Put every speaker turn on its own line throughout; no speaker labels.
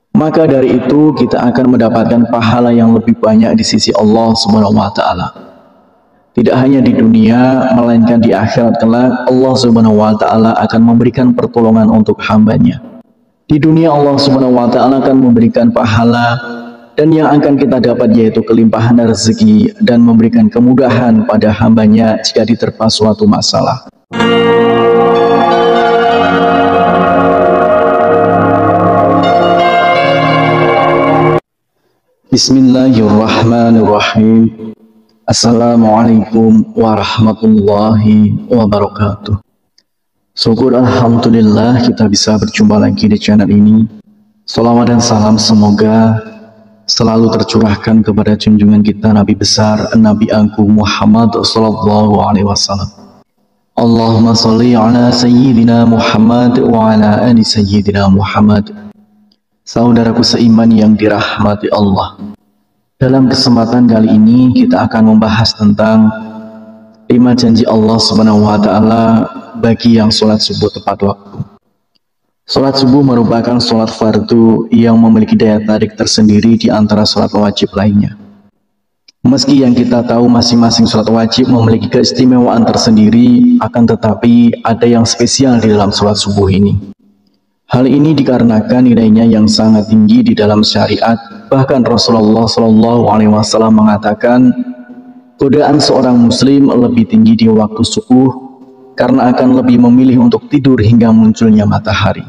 Maka dari itu kita akan mendapatkan pahala yang lebih banyak di sisi Allah Subhanahu wa taala. Tidak hanya di dunia, melainkan di akhirat kelak Allah Subhanahu wa taala akan memberikan pertolongan untuk hambanya. Di dunia Allah Subhanahu wa taala akan memberikan pahala, dan yang akan kita dapat yaitu kelimpahan rezeki dan memberikan kemudahan pada hambanya jika diterpa suatu masalah. Bismillahirrahmanirrahim. Assalamualaikum warahmatullahi wabarakatuh. Syukur alhamdulillah kita bisa berjumpa lagi di channel ini. Salawat dan salam semoga selalu tercurahkan kepada junjungan kita Nabi besar Nabi Agung Muhammad sallallahu alaihi wasallam. Allahumma sholli ala sayyidina Muhammad wa ala ali sayyidina Muhammad. Saudaraku seiman yang dirahmati Allah, dalam kesempatan kali ini kita akan membahas tentang 5 janji Allah Subhanahu wa taala bagi yang sholat subuh tepat waktu. Sholat subuh merupakan sholat fardu yang memiliki daya tarik tersendiri di antara sholat wajib lainnya. Meski yang kita tahu masing-masing sholat wajib memiliki keistimewaan tersendiri, akan tetapi ada yang spesial di dalam sholat subuh ini. Hal ini dikarenakan nilainya yang sangat tinggi di dalam syariat. Bahkan Rasulullah Shallallahu Alaihi Wasallam mengatakan, godaan seorang muslim lebih tinggi di waktu subuh karena akan lebih memilih untuk tidur hingga munculnya matahari.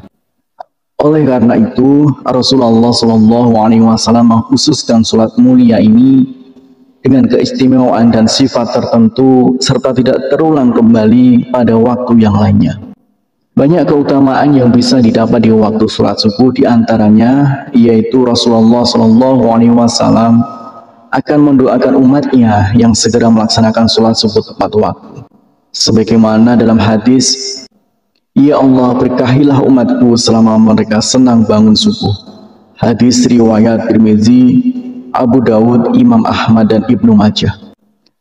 Oleh karena itu, Rasulullah Shallallahu Alaihi Wasallam mengkhususkan sholat mulia ini dengan keistimewaan dan sifat tertentu serta tidak terulang kembali pada waktu yang lainnya. Banyak keutamaan yang bisa didapat di waktu sholat subuh, diantaranya yaitu Rasulullah Shallallahu Alaihi Wasallam akan mendoakan umatnya yang segera melaksanakan sholat subuh tepat waktu. Sebagaimana dalam hadis, "Ya Allah, berkahilah umatku selama mereka senang bangun subuh." Hadis riwayat Tirmizi, Abu Dawud, Imam Ahmad dan Ibnu Majah.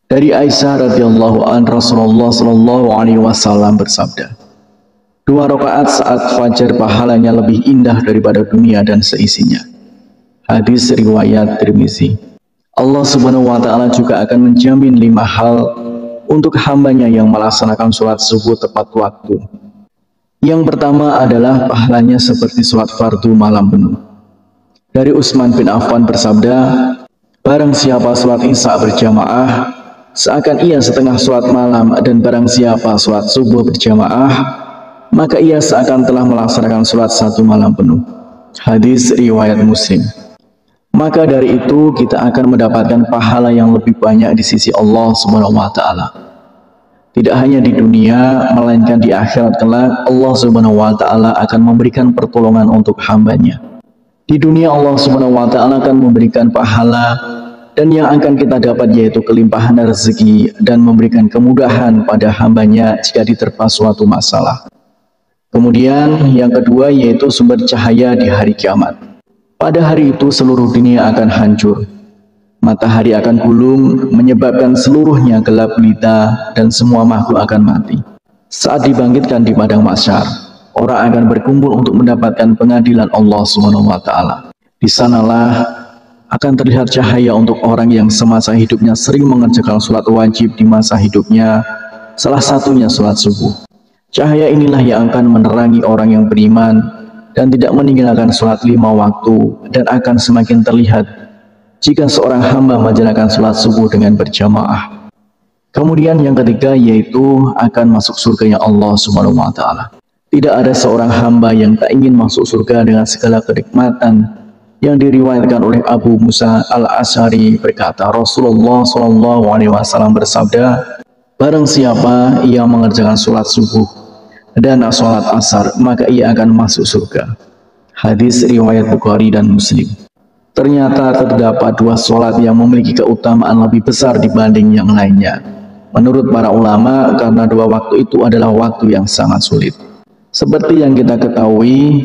Dari Aisyah radhiyallahu anha, Rasulullah Shallallahu Alaihi Wasallam bersabda, 2 rakaat saat fajar pahalanya lebih indah daripada dunia dan seisinya. Hadis riwayat Tirmizi. Allah Subhanahu wa taala juga akan menjamin 5 hal untuk hambanya yang melaksanakan sholat subuh tepat waktu. Yang pertama adalah pahalanya seperti sholat fardu malam penuh. Dari Utsman bin Affan bersabda, barang siapa sholat isya berjamaah seakan ia setengah sholat malam, dan barang siapa sholat subuh berjamaah maka ia seakan telah melaksanakan sholat 1 malam penuh. Hadis riwayat Muslim. Maka dari itu kita akan mendapatkan pahala yang lebih banyak di sisi Allah Subhanahu wa taala. Tidak hanya di dunia, melainkan di akhirat kelak Allah Subhanahu wa taala akan memberikan pertolongan untuk hambanya. Di dunia Allah Subhanahu wa taala akan memberikan pahala, dan yang akan kita dapat yaitu kelimpahan rezeki dan memberikan kemudahan pada hambanya jika diterpa suatu masalah. Kemudian yang kedua yaitu sumber cahaya di hari kiamat. Pada hari itu seluruh dunia akan hancur. Matahari akan gulung menyebabkan seluruhnya gelap gulita dan semua makhluk akan mati. Saat dibangkitkan di padang mahsyar, orang akan berkumpul untuk mendapatkan pengadilan Allah Subhanahu wa taala. Di sanalah akan terlihat cahaya untuk orang yang semasa hidupnya sering mengerjakan sholat wajib di masa hidupnya, salah satunya sholat subuh. Cahaya inilah yang akan menerangi orang yang beriman dan tidak meninggalkan sholat 5 waktu, dan akan semakin terlihat jika seorang hamba menjalankan sholat subuh dengan berjamaah. Kemudian yang ketiga yaitu akan masuk surganya Allah Subhanahu wa taala. Tidak ada seorang hamba yang tak ingin masuk surga dengan segala kenikmatan. Yang diriwayatkan oleh Abu Musa al-Asy'ari berkata, Rasulullah Shallallahu Alaihi Wasallam bersabda, barang siapa yang mengerjakan sholat subuh dan sholat asar, maka ia akan masuk surga. Hadis riwayat Bukhari dan Muslim. Ternyata terdapat 2 sholat yang memiliki keutamaan lebih besar dibanding yang lainnya. Menurut para ulama, karena 2 waktu itu adalah waktu yang sangat sulit. Seperti yang kita ketahui,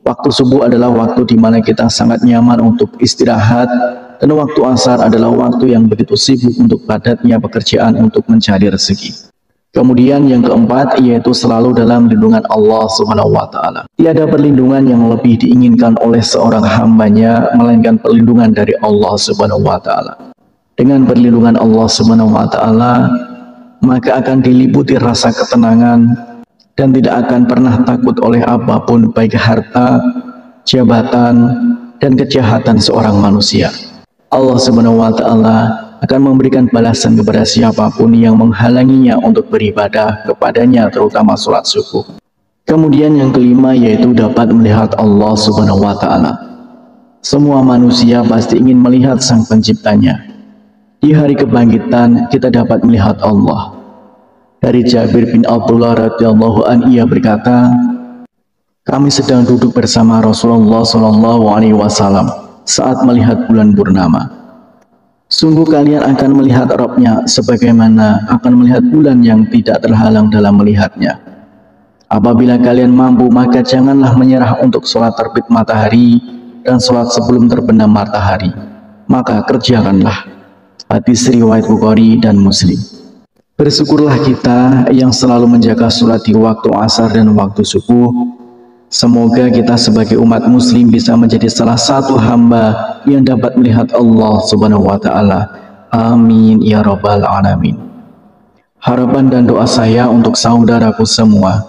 waktu subuh adalah waktu di mana kita sangat nyaman untuk istirahat, dan waktu asar adalah waktu yang begitu sibuk untuk padatnya pekerjaan untuk mencari rezeki. Kemudian yang keempat yaitu selalu dalam lindungan Allah Subhanahu wa taala. Tiada perlindungan yang lebih diinginkan oleh seorang hambanya melainkan perlindungan dari Allah Subhanahu wa taala. Dengan perlindungan Allah Subhanahu wa taala, maka akan diliputi rasa ketenangan dan tidak akan pernah takut oleh apapun, baik harta, jabatan, dan kejahatan seorang manusia. Allah Subhanahu wa taala akan memberikan balasan kepada siapapun yang menghalanginya untuk beribadah kepadanya, terutama sholat subuh. Kemudian yang kelima yaitu dapat melihat Allah Subhanahu wa taala. Semua manusia pasti ingin melihat Sang Penciptanya. Di hari kebangkitan kita dapat melihat Allah. Dari Jabir bin Abdullah radhiyallahu anhu, ia berkata, kami sedang duduk bersama Rasulullah SAW saat melihat bulan purnama. Sungguh kalian akan melihat Rabb-nya sebagaimana akan melihat bulan yang tidak terhalang dalam melihatnya. Apabila kalian mampu, maka janganlah menyerah untuk sholat terbit matahari dan sholat sebelum terbenam matahari. Maka kerjakanlah. Hadis riwayat Bukhari dan Muslim. Bersyukurlah kita yang selalu menjaga sholat di waktu asar dan waktu subuh. Semoga kita sebagai umat muslim bisa menjadi salah satu hamba yang dapat melihat Allah Subhanahu wa taala. Amin ya rabbal alamin. Harapan dan doa saya untuk saudaraku semua,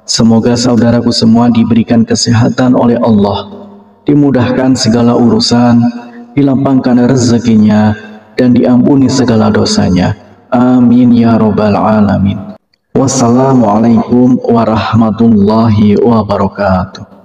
semoga saudaraku semua diberikan kesehatan oleh Allah, dimudahkan segala urusan, dilapangkan rezekinya, dan diampuni segala dosanya. Amin ya rabbal alamin. Wassalamualaikum warahmatullahi wabarakatuh.